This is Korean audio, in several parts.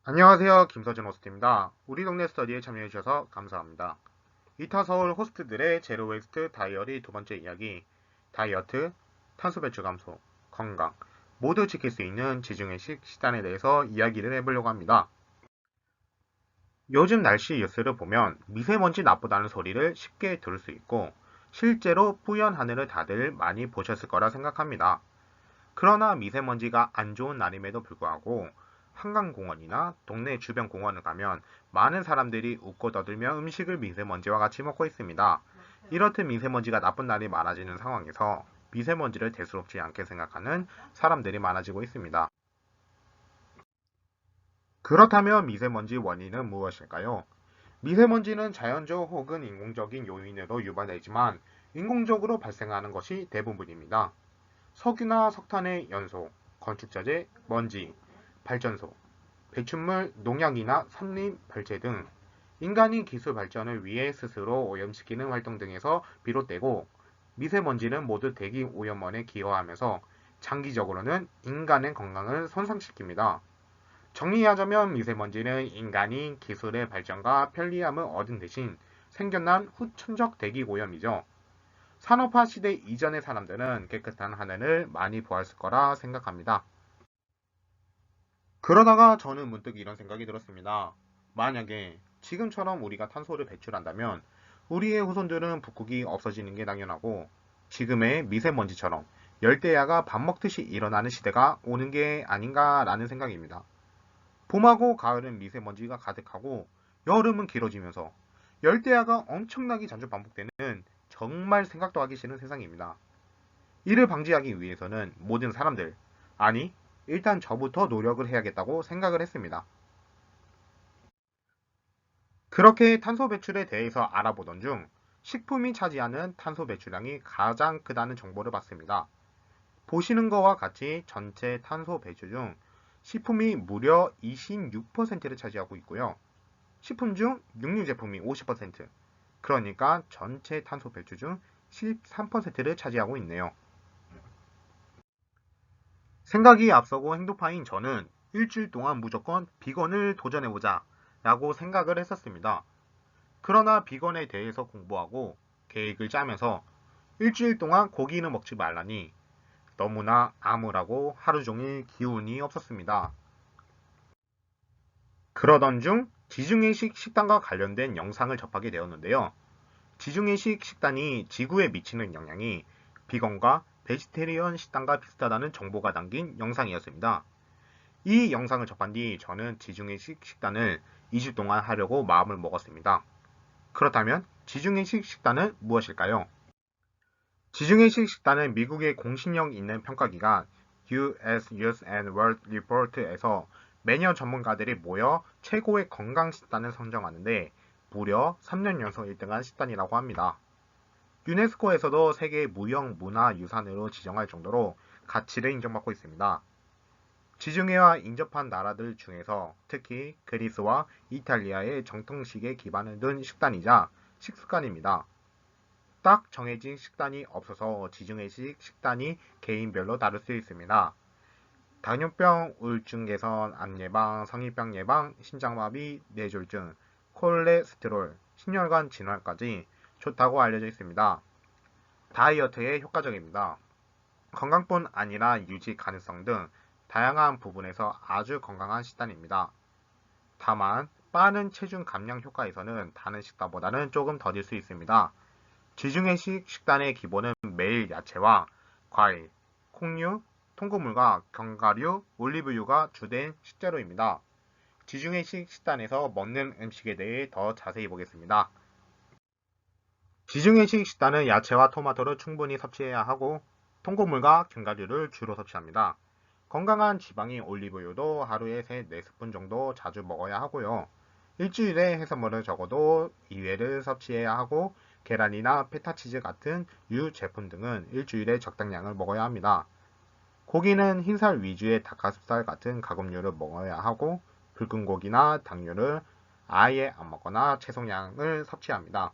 안녕하세요. 김서준 호스트입니다. 우리 동네 스터디에 참여해주셔서 감사합니다. 이타 서울 호스트들의 제로 웨스트 다이어리 두 번째 이야기, 다이어트, 탄소 배출 감소, 건강, 모두 지킬 수 있는 지중해식 식단에 대해서 이야기를 해보려고 합니다. 요즘 날씨 뉴스를 보면 미세먼지 나쁘다는 소리를 쉽게 들을 수 있고, 실제로 뿌연 하늘을 다들 많이 보셨을 거라 생각합니다. 그러나 미세먼지가 안 좋은 날임에도 불구하고 한강공원이나 동네 주변 공원을 가면 많은 사람들이 웃고 떠들며 음식을 미세먼지와 같이 먹고 있습니다. 이렇듯 미세먼지가 나쁜 날이 많아지는 상황에서 미세먼지를 대수롭지 않게 생각하는 사람들이 많아지고 있습니다. 그렇다면 미세먼지 원인은 무엇일까요? 미세먼지는 자연적 혹은 인공적인 요인으로 유발되지만 인공적으로 발생하는 것이 대부분입니다. 석유나 석탄의 연소, 건축자재, 먼지, 발전소, 배출물, 농약이나 산림 발재 등 인간이 기술 발전을 위해 스스로 오염시키는 활동 등에서 비롯되고 미세먼지는 모두 대기 오염원에 기여하면서 장기적으로는 인간의 건강을 손상시킵니다. 정리하자면 미세먼지는 인간이 기술의 발전과 편리함을 얻은 대신 생겨난 후천적 대기 오염이죠. 산업화 시대 이전의 사람들은 깨끗한 하늘을 많이 보았을 거라 생각합니다. 그러다가 저는 문득 이런 생각이 들었습니다. 만약에 지금처럼 우리가 탄소를 배출한다면 우리의 후손들은 북극이 없어지는 게 당연하고 지금의 미세먼지처럼 열대야가 밥 먹듯이 일어나는 시대가 오는 게 아닌가라는 생각입니다. 봄하고 가을은 미세먼지가 가득하고 여름은 길어지면서 열대야가 엄청나게 자주 반복되는 정말 생각도 하기 싫은 세상입니다. 이를 방지하기 위해서는 모든 사람들, 아니, 일단 저부터 노력을 해야겠다고 생각을 했습니다. 그렇게 탄소 배출에 대해서 알아보던 중 식품이 차지하는 탄소 배출량이 가장 크다는 정보를 봤습니다. 보시는 것과 같이 전체 탄소 배출 중 식품이 무려 26%를 차지하고 있고요. 식품 중 육류 제품이 50%, 그러니까 전체 탄소 배출 중 13%를 차지하고 있네요. 생각이 앞서고 행동파인 저는 일주일 동안 무조건 비건을 도전해보자 라고 생각을 했었습니다. 그러나 비건에 대해서 공부하고 계획을 짜면서 일주일 동안 고기는 먹지 말라니 너무나 암울하고 하루 종일 기운이 없었습니다. 그러던 중 지중해식 식단과 관련된 영상을 접하게 되었는데요. 지중해식 식단이 지구에 미치는 영향이 비건과 베지테리언 식단과 비슷하다는 정보가 담긴 영상이었습니다. 이 영상을 접한 뒤 저는 지중해식 식단을 2주 동안 하려고 마음을 먹었습니다. 그렇다면 지중해식 식단은 무엇일까요? 지중해식 식단은 미국의 공신력 있는 평가기관 US News and World Report에서 매년 전문가들이 모여 최고의 건강 식단을 선정하는데 무려 3년 연속 1등한 식단이라고 합니다. 유네스코에서도 세계 무형문화유산으로 지정할 정도로 가치를 인정받고 있습니다. 지중해와 인접한 나라들 중에서 특히 그리스와 이탈리아의 정통식에 기반을 둔 식단이자 식습관입니다. 딱 정해진 식단이 없어서 지중해식 식단이 개인별로 다를 수 있습니다. 당뇨병, 우울증 개선, 암 예방, 성인병 예방, 심장마비, 뇌졸중, 콜레스테롤, 심혈관 질환까지 좋다고 알려져 있습니다. 다이어트에 효과적입니다. 건강뿐 아니라 유지 가능성 등 다양한 부분에서 아주 건강한 식단입니다. 다만 빠른 체중 감량 효과에서는 다른 식단보다는 조금 더딜 수 있습니다. 지중해식 식단의 기본은 매일 야채와 과일, 콩류, 통곡물과 견과류, 올리브유가 주된 식재료입니다. 지중해식 식단에서 먹는 음식에 대해 더 자세히 보겠습니다. 지중해식 식단은 야채와 토마토를 충분히 섭취해야 하고 통곡물과 견과류를 주로 섭취합니다. 건강한 지방인 올리브유도 하루에 3, 4스푼 정도 자주 먹어야 하고요. 일주일에 해산물을 적어도 2회를 섭취해야 하고 계란이나 페타치즈 같은 유 제품 등은 일주일에 적당량을 먹어야 합니다. 고기는 흰살 위주의 닭가슴살 같은 가금류를 먹어야 하고 붉은 고기나 닭류를 아예 안 먹거나 채소량을 섭취합니다.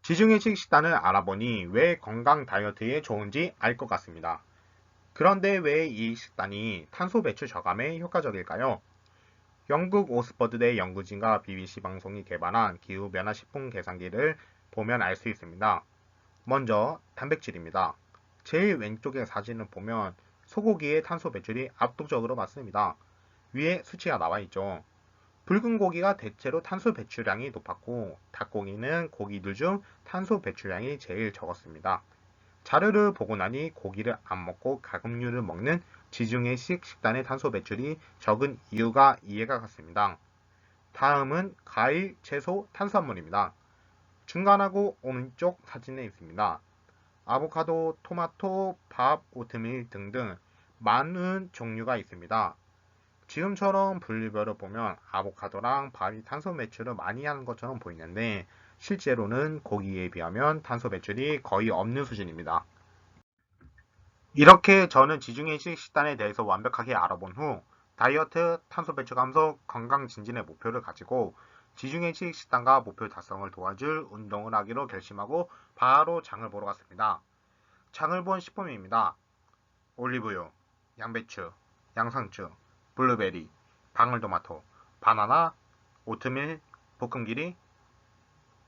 지중해식 식단을 알아보니 왜 건강 다이어트에 좋은지 알 것 같습니다. 그런데 왜 이 식단이 탄소 배출 저감에 효과적일까요? 영국 옥스퍼드대 연구진과 BBC 방송이 개발한 기후 변화 식품 계산기를 보면 알 수 있습니다. 먼저 단백질입니다. 제일 왼쪽의 사진을 보면 소고기의 탄소 배출이 압도적으로 많습니다. 위에 수치가 나와 있죠. 붉은 고기가 대체로 탄소 배출량이 높았고 닭고기는 고기들 중 탄소 배출량이 제일 적었습니다. 자료를 보고 나니 고기를 안 먹고 가금류를 먹는 지중해식 식단의 탄소 배출이 적은 이유가 이해가 갔습니다. 다음은 과일, 채소, 탄수화물입니다. 중간하고 오른쪽 사진에 있습니다. 아보카도, 토마토, 밥, 오트밀 등등 많은 종류가 있습니다. 지금처럼 분류별로 보면 아보카도랑 밥이 탄소 배출을 많이 하는 것처럼 보이는데 실제로는 고기에 비하면 탄소 배출이 거의 없는 수준입니다. 이렇게 저는 지중해식 식단에 대해서 완벽하게 알아본 후 다이어트, 탄소 배출 감소, 건강 증진의 목표를 가지고 지중해식 식단과 목표 달성을 도와줄 운동을 하기로 결심하고 바로 장을 보러 갔습니다. 장을 본 식품입니다. 올리브유, 양배추, 양상추, 블루베리, 방울토마토, 바나나, 오트밀, 볶음기리,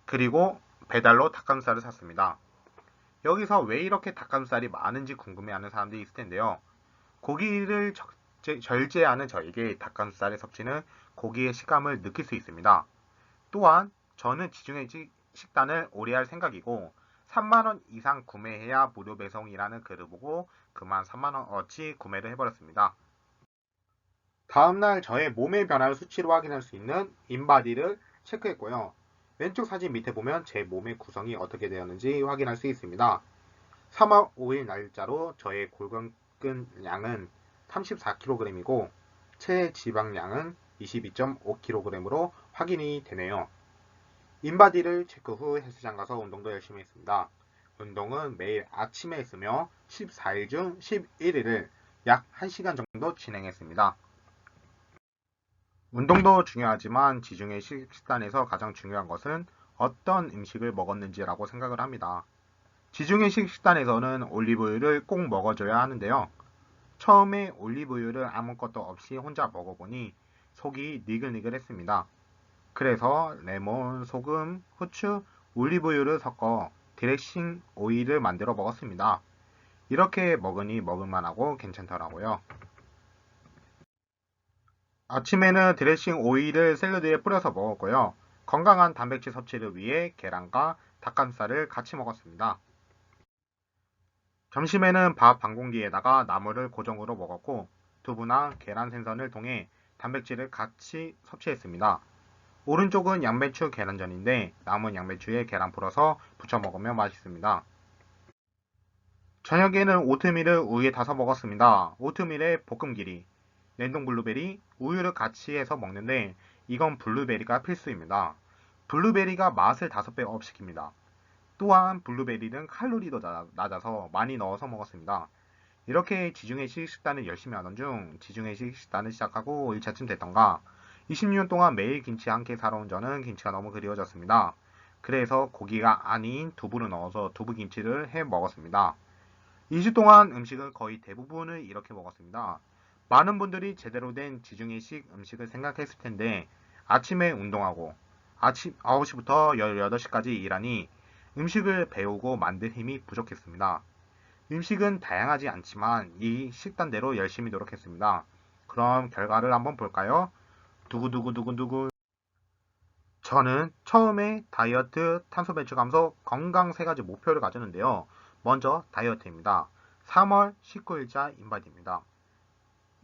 그리고 배달로 닭가슴살을 샀습니다. 여기서 왜 이렇게 닭가슴살이 많은지 궁금해하는 사람들이 있을 텐데요. 고기를 절제하는 저에게 닭가슴살의 섭취는 고기의 식감을 느낄 수 있습니다. 또한 저는 지중해 식단을 오래 할 생각이고 3만원 이상 구매해야 무료 배송이라는 글을 보고 그만 3만원어치 구매를 해버렸습니다. 다음날 저의 몸의 변화를 수치로 확인할 수 있는 인바디를 체크했고요. 왼쪽 사진 밑에 보면 제 몸의 구성이 어떻게 되었는지 확인할 수 있습니다. 3월 5일 날짜로 저의 골격근 양은 34kg이고 체지방량은 22.5kg으로 확인이 되네요. 인바디를 체크 후 헬스장 가서 운동도 열심히 했습니다. 운동은 매일 아침에 했으며 14일 중 11일을 약 1시간 정도 진행했습니다. 운동도 중요하지만 지중해 식단에서 가장 중요한 것은 어떤 음식을 먹었는지라고 생각을 합니다. 지중해식 식단에서는 올리브유를 꼭 먹어줘야 하는데요. 처음에 올리브유를 아무것도 없이 혼자 먹어보니 속이 니글니글했습니다. 그래서 레몬, 소금, 후추, 올리브유를 섞어 드레싱 오일을 만들어 먹었습니다. 이렇게 먹으니 먹을만하고 괜찮더라고요. 아침에는 드레싱 오일을 샐러드에 뿌려서 먹었고요. 건강한 단백질 섭취를 위해 계란과 닭가슴살을 같이 먹었습니다. 점심에는 밥 반 공기에다가 나물을 고정으로 먹었고 두부나 계란 생선을 통해 단백질을 같이 섭취했습니다. 오른쪽은 양배추 계란전인데 남은 양배추에 계란 풀어서 부쳐 먹으면 맛있습니다. 저녁에는 오트밀을 우유에 타서 먹었습니다. 오트밀에 볶음기리, 냉동 블루베리, 우유를 같이 해서 먹는데 이건 블루베리가 필수입니다. 블루베리가 맛을 5배 업 시킵니다. 또한 블루베리는 칼로리도 낮아서 많이 넣어서 먹었습니다. 이렇게 지중해식 식단을 열심히 하던 중 지중해식 식단을 시작하고 1차쯤 됐던가 20년 동안 매일 김치 한 끼 사러 온 저는 김치가 너무 그리워졌습니다. 그래서 고기가 아닌 두부를 넣어서 두부김치를 해 먹었습니다. 2주 동안 음식을 거의 대부분을 이렇게 먹었습니다. 많은 분들이 제대로 된 지중해식 음식을 생각했을 텐데 아침에 운동하고 아침 9시부터 18시까지 일하니 음식을 배우고 만들 힘이 부족했습니다. 음식은 다양하지 않지만 이 식단대로 열심히 노력했습니다. 그럼 결과를 한번 볼까요? 두구두구두구두구. 저는 처음에 다이어트, 탄소 배출 감소, 건강 3가지 목표를 가졌는데요. 먼저 다이어트입니다. 3월 19일자 인바디입니다.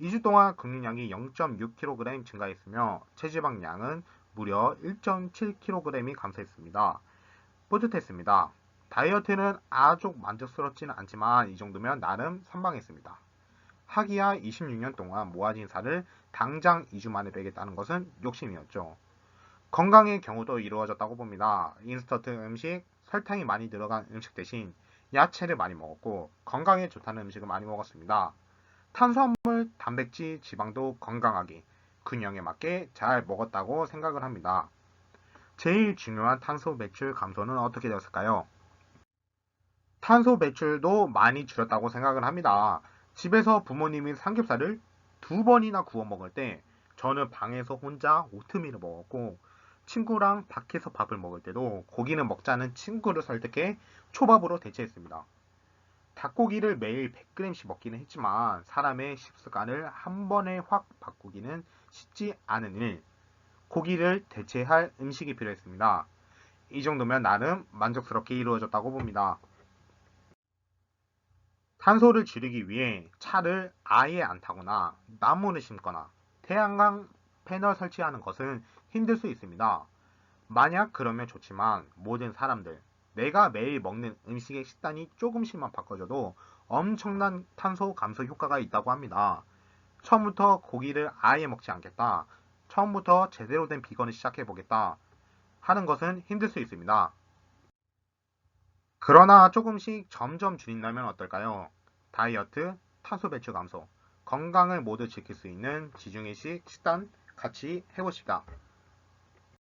2주 동안 근육량이 0.6kg 증가했으며 체지방량은 무려 1.7kg이 감소했습니다. 뿌듯했습니다. 다이어트는 아주 만족스럽지는 않지만 이 정도면 나름 선방했습니다. 하기야 26년 동안 모아진 살을 당장 2주 만에 빼겠다는 것은 욕심이었죠. 건강의 경우도 이루어졌다고 봅니다. 인스턴트 음식, 설탕이 많이 들어간 음식 대신 야채를 많이 먹었고 건강에 좋다는 음식을 많이 먹었습니다. 탄수화물, 단백질, 지방도 건강하게 균형에 맞게 잘 먹었다고 생각을 합니다. 제일 중요한 탄소 배출 감소는 어떻게 되었을까요? 탄소 배출도 많이 줄였다고 생각을 합니다. 집에서 부모님이 삼겹살을 2번이나 구워 먹을 때 저는 방에서 혼자 오트밀을 먹었고 친구랑 밖에서 밥을 먹을 때도 고기는 먹자는 친구를 설득해 초밥으로 대체했습니다. 닭고기를 매일 100g씩 먹기는 했지만 사람의 식습관을 한 번에 확 바꾸기는 쉽지 않은 일, 고기를 대체할 음식이 필요했습니다. 이 정도면 나름 만족스럽게 이루어졌다고 봅니다. 탄소를 줄이기 위해 차를 아예 안 타거나 나무를 심거나 태양광 패널 설치하는 것은 힘들 수 있습니다. 만약 그러면 좋지만 모든 사람들, 내가 매일 먹는 음식의 식단이 조금씩만 바꿔줘도 엄청난 탄소 감소 효과가 있다고 합니다. 처음부터 고기를 아예 먹지 않겠다. 처음부터 제대로 된 비건을 시작해보겠다. 하는 것은 힘들 수 있습니다. 그러나 조금씩 점점 줄인다면 어떨까요? 다이어트, 탄소 배출 감소, 건강을 모두 지킬 수 있는 지중해식 식단 같이 해보십시다.